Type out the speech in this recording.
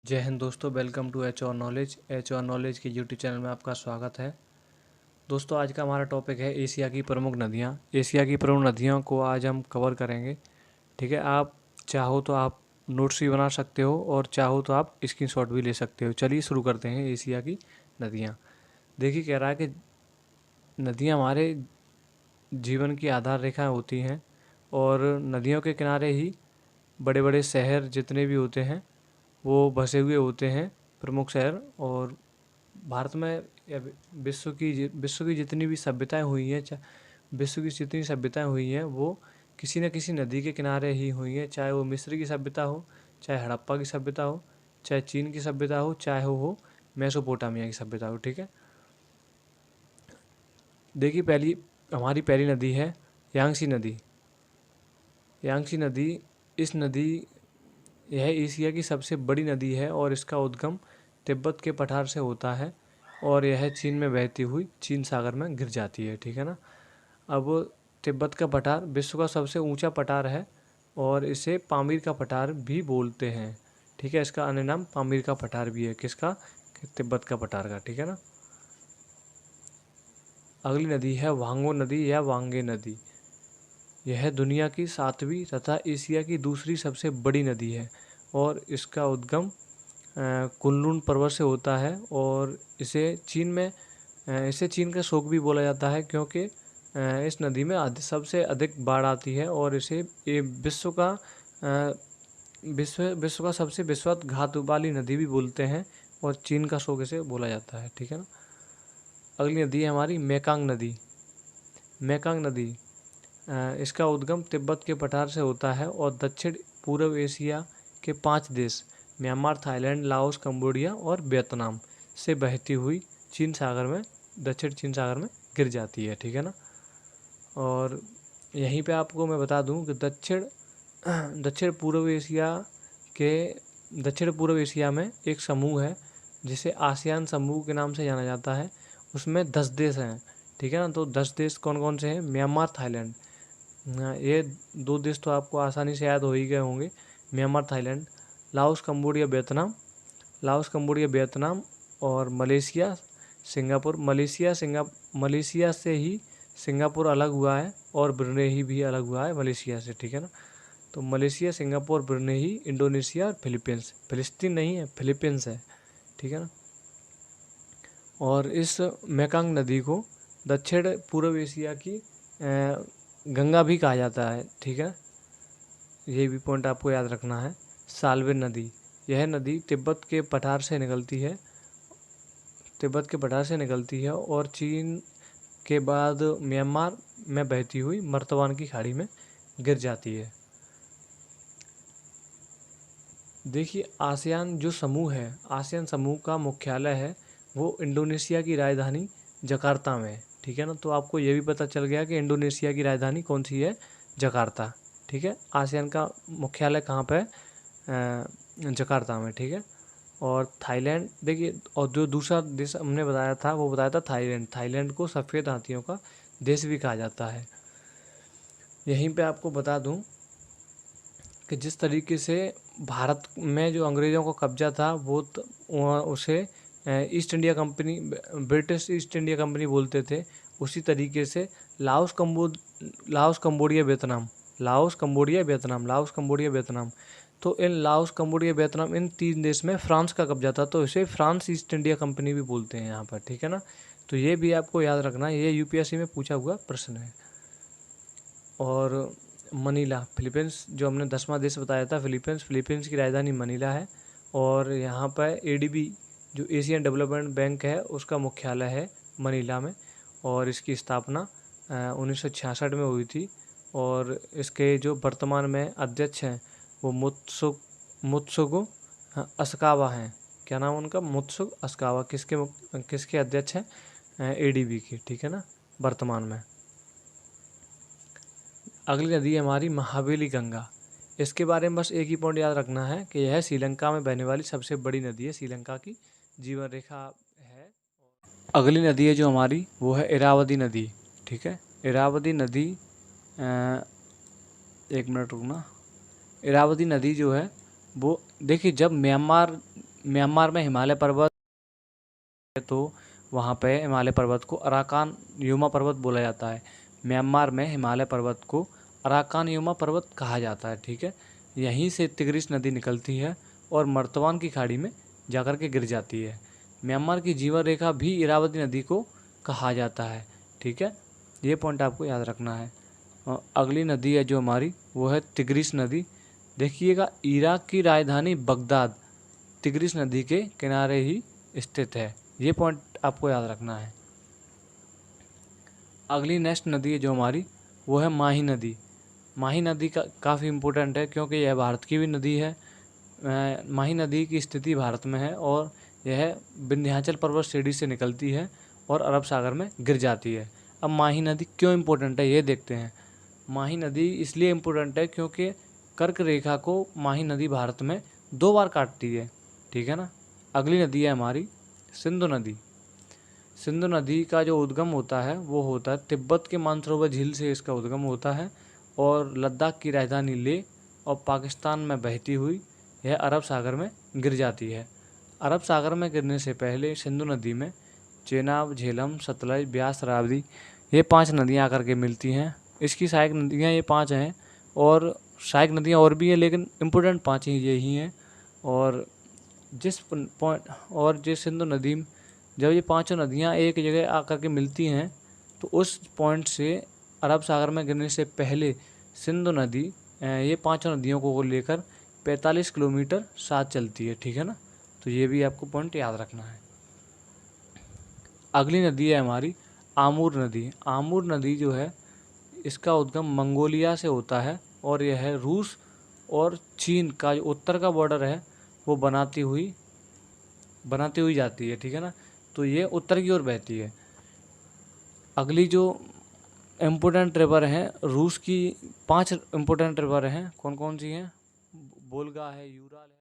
जय हिंद दोस्तों, welcome to H और नॉलेज के यूट्यूब चैनल में आपका स्वागत है। दोस्तों, आज का हमारा टॉपिक है एशिया की प्रमुख नदियाँ। एशिया की प्रमुख नदियों को आज हम कवर करेंगे। ठीक है, आप चाहो तो आप नोट्स भी बना सकते हो और चाहो तो आप स्क्रीनशॉट भी ले सकते हो। चलिए शुरू करते हैं। एशिया की नदियाँ, देखिए कह रहा है कि नदियाँ हमारे जीवन की आधार रेखा होती हैं और नदियों के किनारे ही बड़े बड़े शहर जितने भी होते हैं वो बसे हुए होते हैं, प्रमुख शहर। और भारत में या विश्व की जितनी भी सभ्यताएं हुई हैं, विश्व की जितनी सभ्यताएं हुई हैं वो किसी न किसी नदी के किनारे ही हुई हैं। चाहे वो मिस्र की सभ्यता हो, चाहे हड़प्पा की सभ्यता हो, चाहे चीन की सभ्यता हो, चाहे हो मेसोपोटामिया की सभ्यता हो। ठीक है, देखिए हमारी पहली नदी है यांगसी नदी। यांगसी नदी, इस नदी यह एशिया की सबसे बड़ी नदी है और इसका उद्गम तिब्बत के पठार से होता है और यह चीन में बहती हुई चीन सागर में गिर जाती है। ठीक है ना। अब तिब्बत का पठार विश्व का सबसे ऊंचा पठार है और इसे पामीर का पठार भी बोलते हैं। ठीक है, इसका अन्य नाम पामीर का पठार भी है। किसका? तिब्बत का पठार का। ठीक है ना। अगली नदी है वांगो नदी या वांगे नदी। यह दुनिया की 7वीं तथा एशिया की दूसरी सबसे बड़ी नदी है और इसका उद्गम कुनलुन पर्वत से होता है और इसे चीन का शोक भी बोला जाता है क्योंकि इस नदी में सबसे अधिक बाढ़ आती है और इसे ये विश्व का सबसे विश्वासघात वाली नदी भी बोलते हैं और चीन का शोक इसे बोला जाता है। ठीक है ना। अगली नदी है हमारी मेकांग नदी। मेकांग नदी, इसका उद्गम तिब्बत के पठार से होता है और दक्षिण पूर्व एशिया के 5 देश म्यांमार, थाईलैंड, लाओस, कंबोडिया और वियतनाम से बहती हुई दक्षिण चीन सागर में गिर जाती है। ठीक है ना। और यहीं पे आपको मैं बता दूं कि दक्षिण पूर्व एशिया के दक्षिण पूर्व एशिया में एक समूह है जिसे आसियान समूह के नाम से जाना जाता है। उसमें 10 देश हैं। ठीक है ना। तो 10 देश कौन कौन से हैं? Myanmar, Thailand. हाँ, ये 2 देश तो आपको आसानी से याद हो ही गए होंगे। Myanmar, Thailand, Laos, Cambodia, Vietnam और मलेशिया, सिंगापुर। मलेशिया से ही सिंगापुर अलग हुआ है और ब्रुनेई भी अलग हुआ है मलेशिया से। ठीक है ना। तो मलेशिया, सिंगापुर, ब्रुनेई, इंडोनेशिया और फिलीपींस। फिलिस्तीन नहीं है, फिलीपींस है। ठीक है ना। और इस मेकांग नदी को दक्षिण पूर्व एशिया की गंगा भी कहा जाता है। ठीक है, ये भी पॉइंट आपको याद रखना है। साल्वेन नदी, यह नदी तिब्बत के पठार से निकलती है और चीन के बाद म्यांमार में बहती हुई मर्तवान की खाड़ी में गिर जाती है। देखिए आसियान समूह का मुख्यालय है वो इंडोनेशिया की राजधानी जकार्ता में है। ठीक है ना। तो आपको ये भी पता चल गया कि इंडोनेशिया की राजधानी कौन सी है? जकार्ता। ठीक है, आसियान का मुख्यालय कहाँ पे है? जकार्ता में। ठीक है। और थाईलैंड, देखिए, और जो दूसरा देश हमने बताया था थाईलैंड। थाईलैंड को सफ़ेद हाथियों का देश भी कहा जाता है। यहीं पे आपको बता दूं कि जिस तरीके से भारत में जो अंग्रेज़ों का कब्जा था उसे ब्रिटिश ईस्ट इंडिया कंपनी बोलते थे। उसी तरीके से लाओस, कंबोडिया, वियतनाम, तो इन लाओस, कंबोडिया, वियतनाम, इन 3 देश में फ्रांस का कब्जा था तो इसे फ्रांस ईस्ट इंडिया कंपनी भी बोलते हैं यहाँ पर। ठीक है ना। तो ये भी आपको याद रखना है, ये यूपीएससी में पूछा हुआ प्रश्न है। और मनीला, फिलीपींस, जो हमने 10वां देश बताया था, फिलीपींस की राजधानी मनीला है और यहाँ पर एडीबी जो एशियन डेवलपमेंट बैंक है उसका मुख्यालय है मनीला में और इसकी स्थापना 1966 में हुई थी। और इसके जो वर्तमान में अध्यक्ष हैं वो मुत्सुगो अस्कावा हैं। क्या नाम उनका? मुत्सुग अस्कावा। किसके अध्यक्ष हैं? एडीबी की। ठीक है ना, वर्तमान में। अगली नदी है हमारी महावेली गंगा। इसके बारे में बस एक ही पॉइंट याद रखना है कि यह श्रीलंका में बहने वाली सबसे बड़ी नदी है, श्रीलंका की जीवन रेखा है। अगली नदी है जो हमारी, वो है इरावदी नदी। ठीक है, इरावदी नदी, एक मिनट रुकना। इरावदी नदी जो है वो, देखिए, जब म्यांमार म्यांमार में हिमालय पर्वत है, तो वहाँ पे हिमालय पर्वत को अराकान युमा पर्वत बोला जाता है। म्यांमार में हिमालय पर्वत को अराकान युमा पर्वत कहा जाता है। ठीक है, यहीं से तिग्रिस नदी निकलती है और मर्तवान की खाड़ी में जाकर के गिर जाती है। म्यांमार की जीवन रेखा भी इरावती नदी को कहा जाता है। ठीक है, ये पॉइंट आपको याद रखना है। अगली नदी है जो हमारी, वो है तिग्रिस नदी। देखिएगा, इराक की राजधानी बगदाद तिग्रिस नदी के किनारे ही स्थित है। ये पॉइंट आपको याद रखना है। अगली नेक्स्ट नदी है जो हमारी, वो है माही नदी। माही नदी का काफ़ी इम्पोर्टेंट है क्योंकि यह भारत की भी नदी है। माही नदी की स्थिति भारत में है और यह विंध्याचल पर्वत श्रेणी से निकलती है और अरब सागर में गिर जाती है। अब माही नदी क्यों इम्पोर्टेंट है ये देखते हैं। माही नदी इसलिए इम्पोर्टेंट है क्योंकि कर्क रेखा को माही नदी भारत में 2 बार काटती है। ठीक है ना। अगली नदी है हमारी सिंधु नदी। सिंधु नदी का जो उद्गम होता है वो होता है तिब्बत के मानसरोवर झील से इसका उद्गम होता है और लद्दाख की राजधानी लेह और पाकिस्तान में बहती हुई यह अरब सागर में गिर जाती है। अरब सागर में गिरने से पहले सिंधु नदी में चेनाब, झेलम, सतलज, ब्यास, राप्ती ये 5 नदियाँ आकर के मिलती हैं। इसकी सहायक नदियाँ ये 5 हैं और सहायक नदियाँ और भी हैं, लेकिन इम्पोर्टेंट 5 ही यही हैं। और जिस सिंधु नदी, जब ये 5 नदियाँ एक जगह आकर के मिलती हैं तो उस पॉइंट से अरब सागर में गिरने से पहले सिंधु नदी ये 5 नदियों को लेकर 45 किलोमीटर साथ चलती है। ठीक है ना, तो ये भी आपको पॉइंट याद रखना है। अगली नदी है हमारी आमूर नदी। आमूर नदी जो है इसका उद्गम मंगोलिया से होता है और यह है रूस और चीन का जो उत्तर का बॉर्डर है वो बनाती हुई जाती है। ठीक है ना, तो ये उत्तर की ओर बहती है। अगली जो इम्पोर्टेंट रिवर हैं, रूस की 5 इम्पोर्टेंट रिवर हैं, कौन कौन सी हैं? वोल्गा है, यूरल है।